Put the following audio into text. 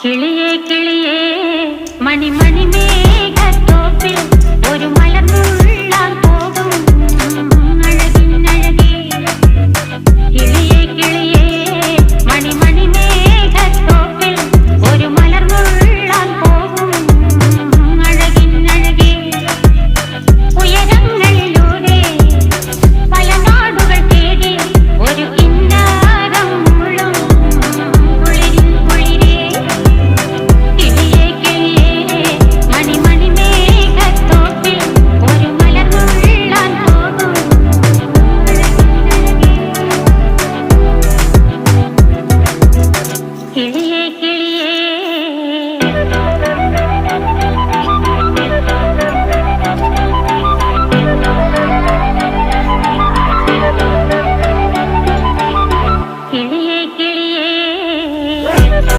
കിളിയേ കിളിയേ മണിമണി മേഘത്തോപ്പിൽ ഒരു മലർന്നുള്ളാൻ പോകും അഴകിനഴകേ. കിളിയേ കിളിയേ മണിമണി മേഘത്തോപ്പിൽ ഒരു മലർന്നുള്ളാൻ പോകും അഴകിനഴകേ. ഉയരങ്ങളിലൂടെ പല നാടുകൾ തേടി ഒരു കിന്നാരം മുള്ളും കുളിരിൽ കുളിരേ. കിളിയേ കിളിയേ മണിമണി മേഘത്തോപ്പിൽ ഒരു മലർന്നുള്ളാൻ പോകും അഴകിനഴകേ. കിളിയേ കിളിയേ